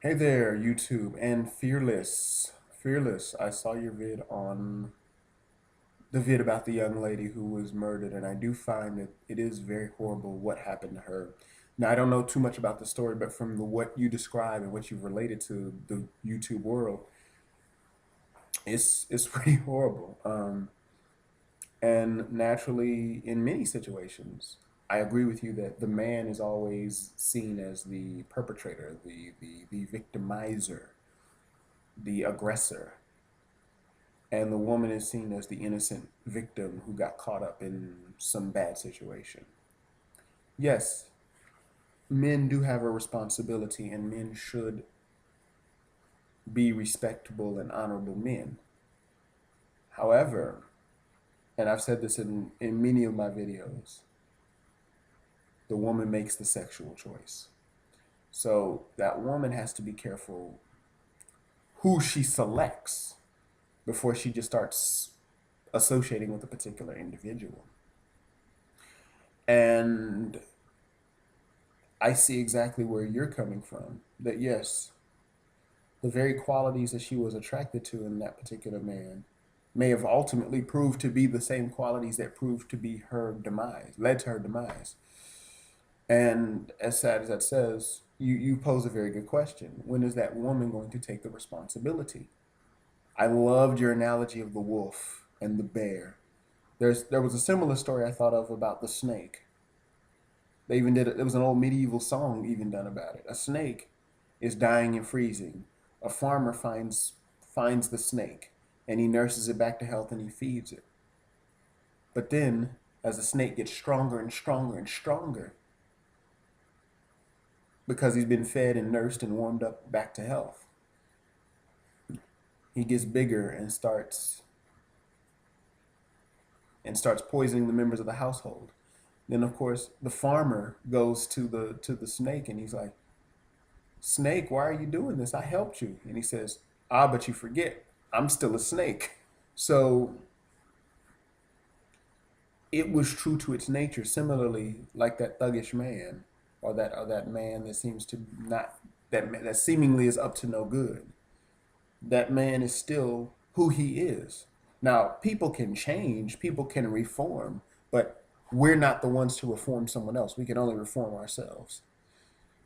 Hey there, YouTube and Fearless. Fearless, I saw your vid on the vid about the young lady who was murdered, and I do find that it is very horrible what happened to her. Now, I don't know too much about the story, but from what you describe and what you've related to the YouTube world, it's pretty horrible. And naturally, in many situations, I agree with you that the man is always seen as the perpetrator, the victimizer, the aggressor, and the woman is seen as the innocent victim who got caught up in some bad situation. Yes, men do have a responsibility, and men should be respectable and honorable men. However, and I've said this in many of my videos, the woman makes the sexual choice. So that woman has to be careful who she selects before she just starts associating with a particular individual. And I see exactly where you're coming from. That yes, the very qualities that she was attracted to in that particular man may have ultimately proved to be the same qualities that proved to be her demise, led to her demise. And as sad as that says, you pose a very good question. When is that woman going to take the responsibility? I loved your analogy of the wolf and the bear. There was a similar story I thought of about the snake. They even did it. There was an old medieval song even done about it. A snake is dying and freezing. A farmer finds the snake and he nurses it back to health and he feeds it. But then, as the snake gets stronger and stronger and stronger, because he's been fed and nursed and warmed up back to health, he gets bigger and starts poisoning the members of the household. Then of course the farmer goes to the snake and he's like, Snake, why are you doing this? I helped you. And he says, Ah, but you forget, I'm still a snake. So it was true to its nature. Similarly, like that thuggish man, or that man that seems to not that seemingly is up to no good. That man is still who he is. Now, people can change, people can reform, but we're not the ones to reform someone else. We can only reform ourselves.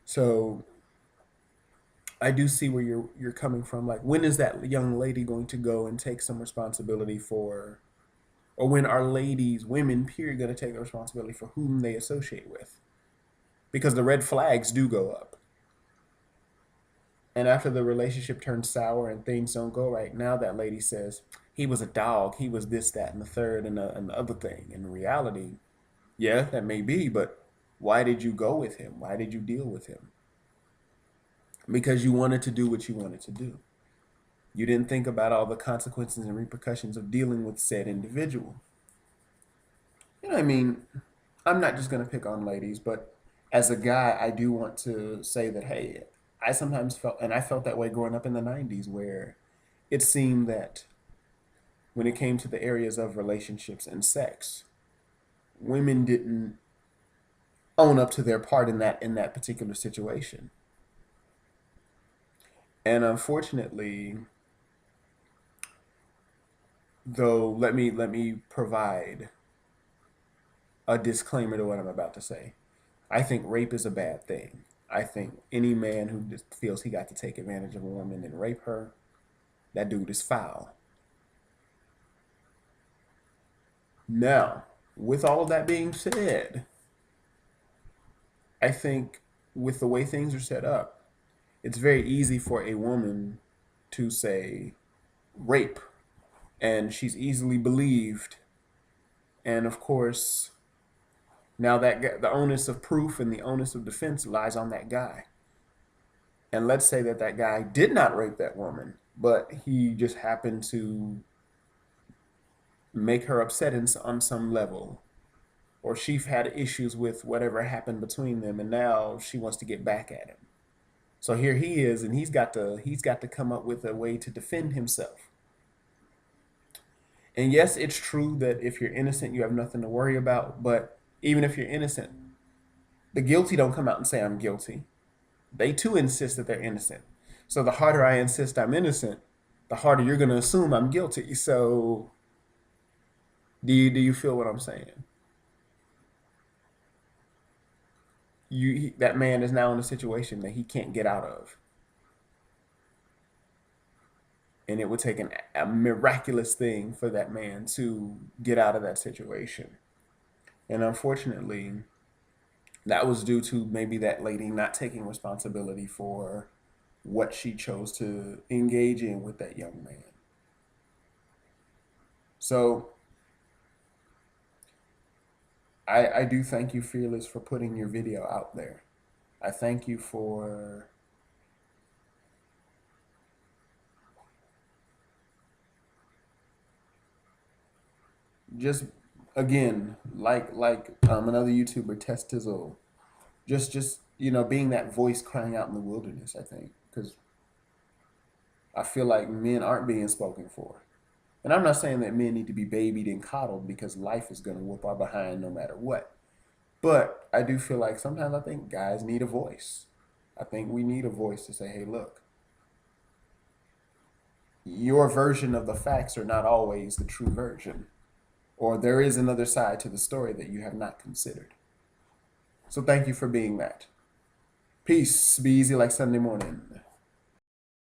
So I do see where you're coming from. Like, when is that young lady going to go and take some responsibility for, or when are ladies, women, period, going to take the responsibility for whom they associate with? Because the red flags do go up. And after the relationship turns sour and things don't go right, now that lady says, he was a dog, he was this, that, and the third, and the other thing. In reality, yeah, that may be, but why did you go with him? Why did you deal with him? Because you wanted to do what you wanted to do. You didn't think about all the consequences and repercussions of dealing with said individual. You know what I mean? I'm not just going to pick on ladies, but as a guy, I do want to say that, hey, I sometimes felt, and I felt that way growing up in the 90s, where it seemed that when it came to the areas of relationships and sex, women didn't own up to their part in that particular situation. And unfortunately, though, let me provide a disclaimer to what I'm about to say. I think rape is a bad thing. I think any man who just feels he got to take advantage of a woman and rape her, that dude is foul. Now, with all of that being said, I think with the way things are set up, it's very easy for a woman to say rape, and she's easily believed. And of course, now that the onus of proof and the onus of defense lies on that guy. And let's say that that guy did not rape that woman, but he just happened to make her upset on some level, or she had issues with whatever happened between them, and now she wants to get back at him. So here he is, and he's got to come up with a way to defend himself. And yes, it's true that if you're innocent, you have nothing to worry about. But even if you're innocent, the guilty don't come out and say I'm guilty. They too insist that they're innocent. So the harder I insist I'm innocent, the harder you're going to assume I'm guilty. So do you feel what I'm saying? That man is now in a situation that he can't get out of, and it would take a miraculous thing for that man to get out of that situation. And unfortunately, that was due to maybe that lady not taking responsibility for what she chose to engage in with that young man. So I do thank you, Fearless, for putting your video out there. I thank you for just, again, another YouTuber, Tess Tizzle, just being that voice crying out in the wilderness. I think because I feel like men aren't being spoken for. And I'm not saying that men need to be babied and coddled, because life is going to whoop our behind no matter what. But I do feel like sometimes I think guys need a voice. I think we need a voice to say, hey, look, your version of the facts are not always the true version. Or there is another side to the story that you have not considered. So thank you for being that. Peace. Be easy like Sunday morning.